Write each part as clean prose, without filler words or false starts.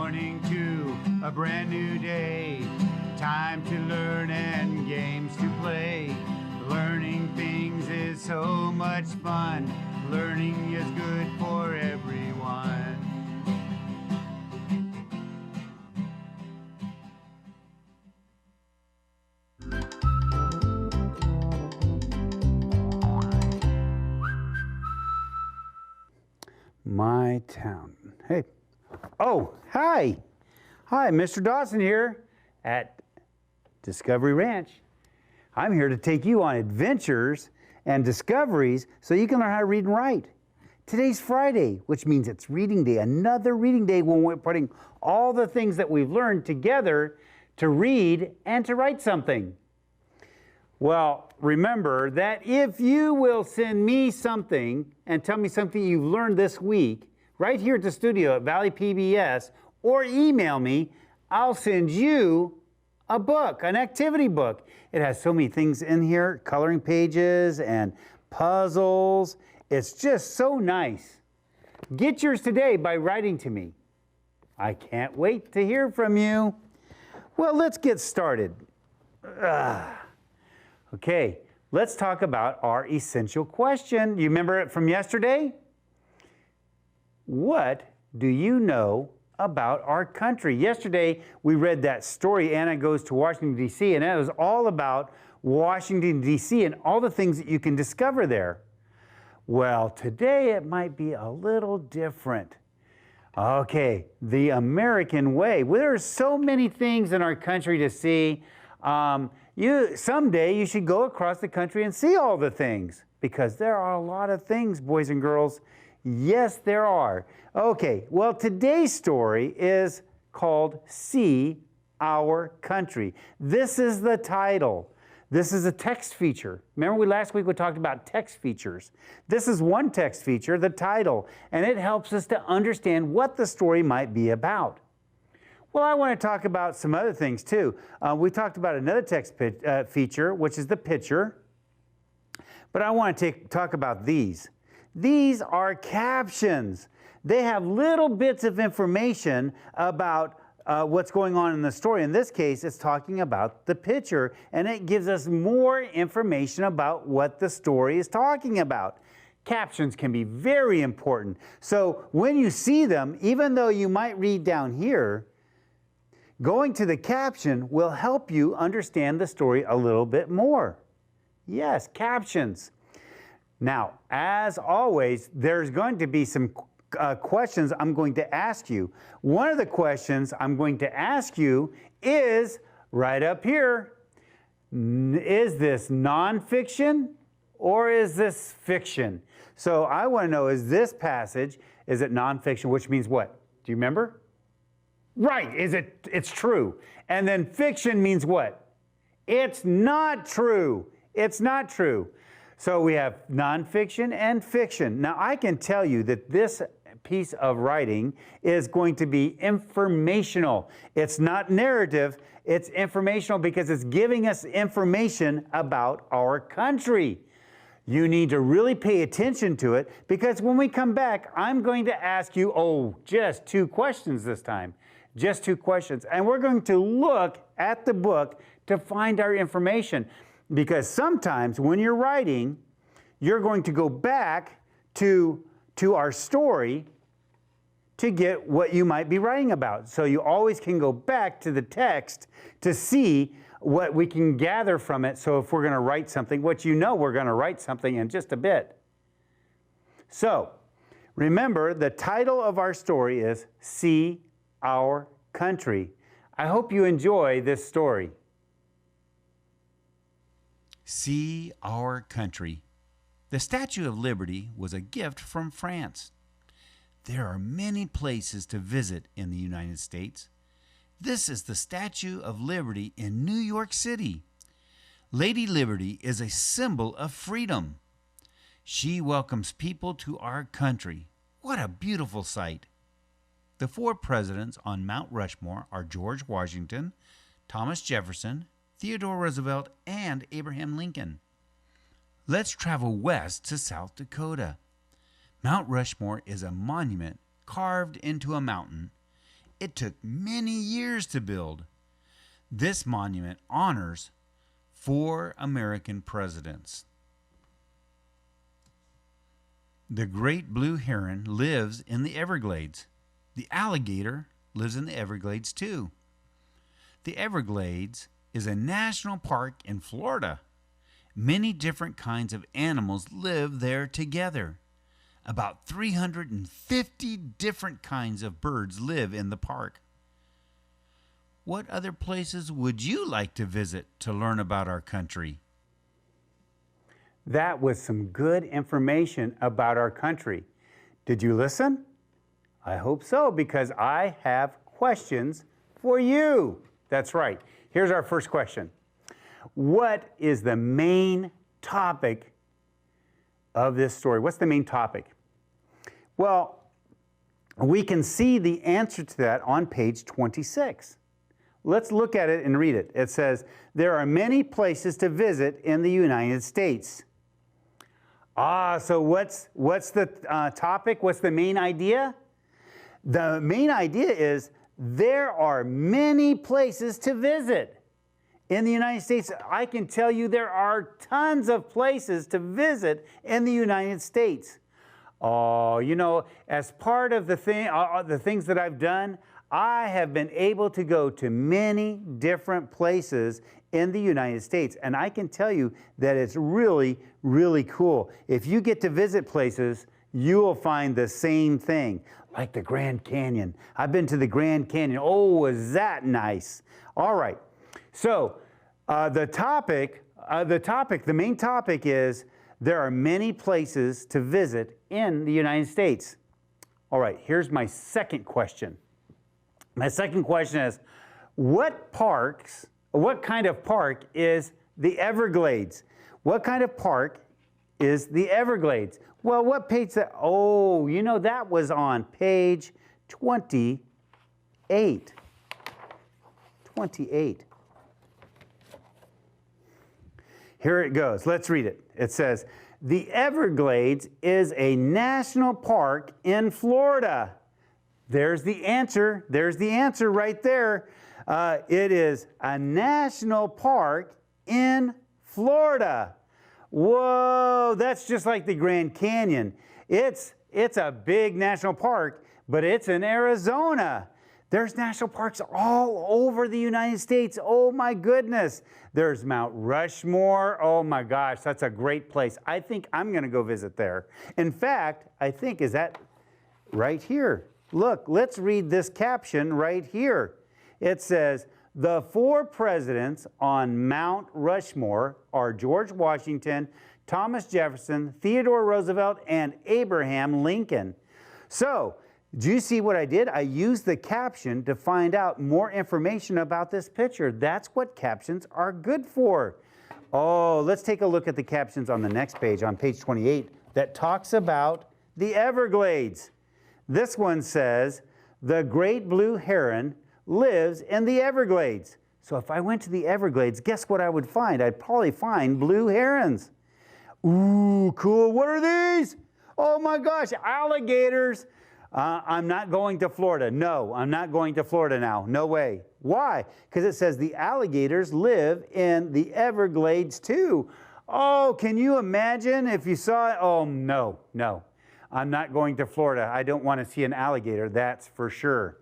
morning to a brand new day. Time to learn and games to play. Learning things is so much fun. Learning is good for everyone. My town. Hey. Oh, hi. Hi, Mr. Dawson here at Discovery Ranch. I'm here to take you on adventures and discoveries so you can learn how to read and write. Today's Friday, which means it's reading day, another reading day when we're putting all the things that we've learned together to read and to write something. Well, remember that if you will send me something and tell me something you've learned this week, right here at the studio at Valley PBS, or email me, I'll send you a book, an activity book. It has so many things in here, coloring pages and puzzles. It's just so nice. Get yours today by writing to me. I can't wait to hear from you. Well, let's get started. Okay, let's talk about our essential question. You remember it from yesterday? What do you know about our country? Yesterday, we read that story, Anna Goes to Washington, D.C., and it was all about Washington, D.C., and all the things that you can discover there. Well, today it might be a little different. Okay, the American way. Well, there are so many things in our country to see. Someday you should go across the country and see all the things, because there are a lot of things, boys and girls. Yes, there are. Okay, well, today's story is called See Our Country. This is the title. This is a text feature. Remember last week we talked about text features. This is one text feature, the title, and it helps us to understand what the story might be about. Well, I want to talk about some other things too. We talked about another text feature, which is the picture. But I want to talk about these. These are captions. They have little bits of information about what's going on in the story. In this case, it's talking about the picture, and it gives us more information about what the story is talking about. Captions can be very important. So when you see them, even though you might read down here, going to the caption will help you understand the story a little bit more. Yes, captions. Now, as always, there's going to be some questions I'm going to ask you. One of the questions I'm going to ask you is right up here. Is this nonfiction or is this fiction? So I want to know, is this passage, is it nonfiction, which means what? Do you remember? Right, it's true. And then fiction means what? It's not true. It's not true. So we have nonfiction and fiction. Now I can tell you that this piece of writing is going to be informational. It's not narrative, it's informational because it's giving us information about our country. You need to really pay attention to it because when we come back, I'm going to ask you, just 2 questions this time. Just 2 questions. And we're going to look at the book to find our information. Because sometimes when you're writing, you're going to go back to our story to get what you might be writing about. So you always can go back to the text to see what we can gather from it. So if we're going to write something, we're going to write something in just a bit. So remember, the title of our story is See Our Country. I hope you enjoy this story. See Our Country. The Statue of Liberty was a gift from France. There are many places to visit in the United States. This is the Statue of Liberty in New York City. Lady Liberty is a symbol of freedom. She welcomes people to our country. What a beautiful sight. The 4 presidents on Mount Rushmore are George Washington, Thomas Jefferson, Theodore Roosevelt, and Abraham Lincoln. Let's travel west to South Dakota. Mount Rushmore is a monument carved into a mountain. It took many years to build. This monument honors 4 American presidents. The great blue heron lives in the Everglades. The alligator lives in the Everglades too. The Everglades is a national park in Florida. Many different kinds of animals live there together. About 350 different kinds of birds live in the park. What other places would you like to visit to learn about our country? That was some good information about our country. Did you listen? I hope so, because I have questions for you. That's right. Here's our first question. What is the main topic of this story? What's the main topic? Well, we can see the answer to that on page 26. Let's look at it and read it. It says, there are many places to visit in the United States. So what's the topic? What's the main idea? The main idea is there are many places to visit in the United States. I can tell you there are tons of places to visit in the United States. Oh, you know, as part of the things that I've done, I have been able to go to many different places in the United States. And I can tell you that it's really, really cool. If you get to visit places, you will find the same thing, like the Grand Canyon. I've been to the Grand Canyon. Oh, was that nice? All right. So the main topic is there are many places to visit in the United States. All right, here's my second question. My second question is, what kind of park is the Everglades? What kind of park is the Everglades? Well, what page that? Oh, you know, that was on page 28. 28. Here it goes. Let's read it. It says, the Everglades is a national park in Florida. There's the answer. There's the answer right there. It is a national park in Florida. Whoa, that's just like the Grand Canyon. It's a big national park, but it's in Arizona. There's national parks all over the United States. Oh my goodness. There's Mount Rushmore. Oh my gosh, that's a great place. I think I'm going to go visit there. In fact, I think, is that right here? Look, let's read this caption right here. It says, the 4 presidents on Mount Rushmore are George Washington, Thomas Jefferson, Theodore Roosevelt, and Abraham Lincoln. So, do you see what I did? I used the caption to find out more information about this picture. That's what captions are good for. Oh, let's take a look at the captions on the next page, on page 28, that talks about the Everglades. This one says, the great blue heron lives in the Everglades. So if I went to the Everglades, guess what I would find? I'd probably find blue herons. Ooh, cool. What are these? Oh my gosh, alligators. I'm not going to Florida. No, I'm not going to Florida now. No way. Why? Because it says the alligators live in the Everglades too. Oh, can you imagine if you saw it? Oh, no. I'm not going to Florida. I don't want to see an alligator, that's for sure.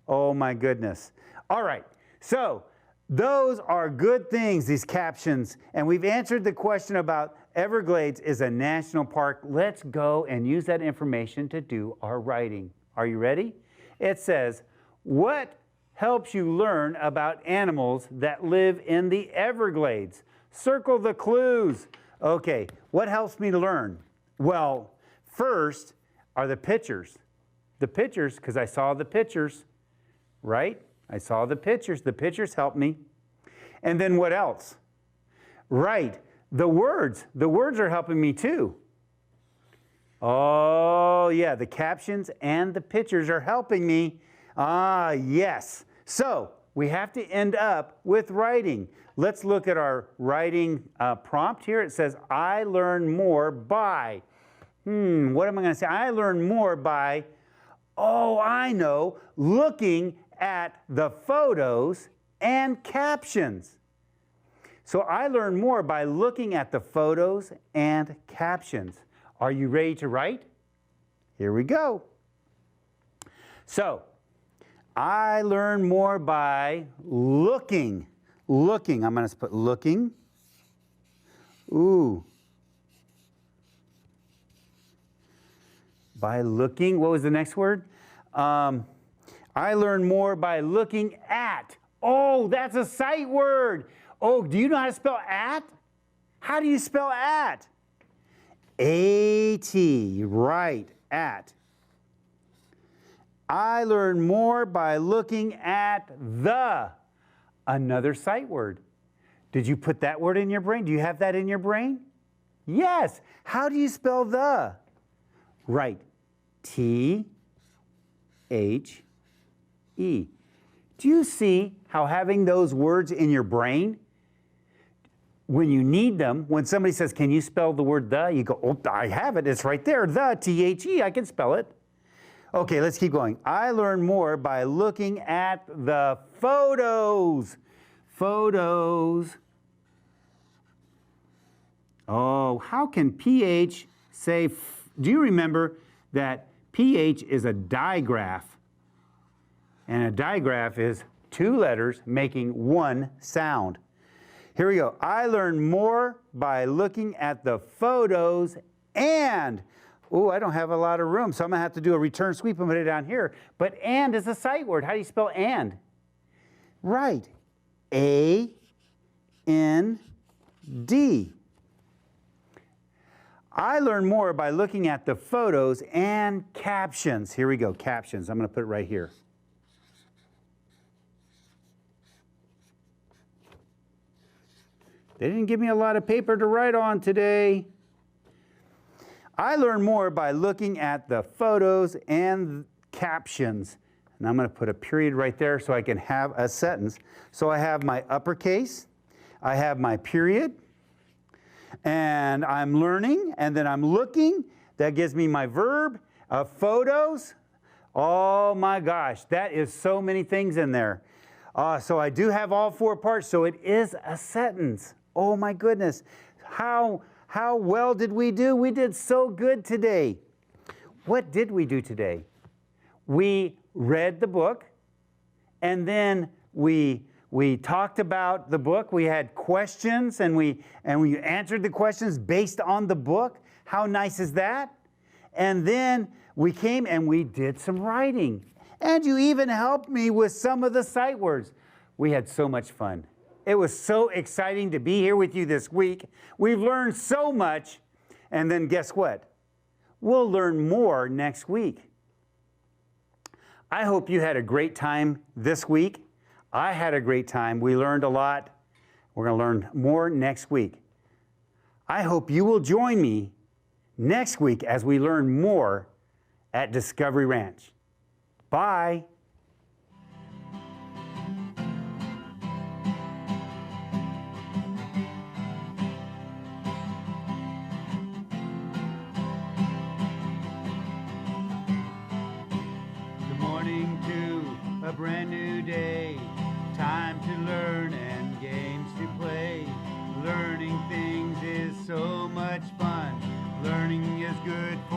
Oh my goodness. All right, so those are good things, these captions. And we've answered the question about Everglades is a national park. Let's go and use that information to do our writing. Are you ready? It says, what helps you learn about animals that live in the Everglades? Circle the clues. Okay, what helps me to learn? Well, first are the pictures. The pictures, because I saw the pictures, right? I saw the pictures. The pictures help me. And then what else? Right, the words. The words are helping me too. Oh, yeah, the captions and the pictures are helping me. Ah, yes. So we have to end up with writing. Let's look at our writing prompt here. It says, I learn more by. What am I going to say? I learn more by, Oh, I know. Looking at the photos and captions. So I learn more by looking at the photos and captions. Are you ready to write? Here we go. So, I learn more by looking. Looking. I'm going to put looking. Ooh. By looking. What was the next word? I learn more by looking at. Oh, that's a sight word. Oh, do you know how to spell at? How do you spell at? A-T. Right. At. I learn more by looking at the. Another sight word. Did you put that word in your brain? Do you have that in your brain? Yes. How do you spell the? Right. T-H-E. Do you see how having those words in your brain, when you need them, when somebody says, can you spell the word the? You go, oh, I have it. It's right there. The, T-H-E. I can spell it. Okay, let's keep going. I learn more by looking at the photos. Photos. Oh, how can PH say, do you remember that PH is a digraph? And a digraph is two letters making one sound. Here we go. I learn more by looking at the photos and, oh, I don't have a lot of room, so I'm going to have to do a return sweep and put it down here. But and is a sight word. How do you spell and? Right. A-N-D. I learn more by looking at the photos and captions. Here we go, captions. I'm going to put it right here. They didn't give me a lot of paper to write on today. I learn more by looking at the photos and captions. And I'm going to put a period right there so I can have a sentence. So I have my uppercase, I have my period, and I'm learning, and then I'm looking. That gives me my verb, photos. Oh my gosh, that is so many things in there. So I do have all four parts, so it is a sentence. Oh my goodness, how well did we do? We did so good today. What did we do today? We read the book, and then we talked about the book. We had questions, and we answered the questions based on the book. How nice is that? And then we came and we did some writing. And you even helped me with some of the sight words. We had so much fun. It was so exciting to be here with you this week. We've learned so much. And then guess what? We'll learn more next week. I hope you had a great time this week. I had a great time. We learned a lot. We're going to learn more next week. I hope you will join me next week as we learn more at Discovery Ranch. Bye. Good morning to a brand new day. Time to learn and games to play. Learning things is so much fun. Learning is good for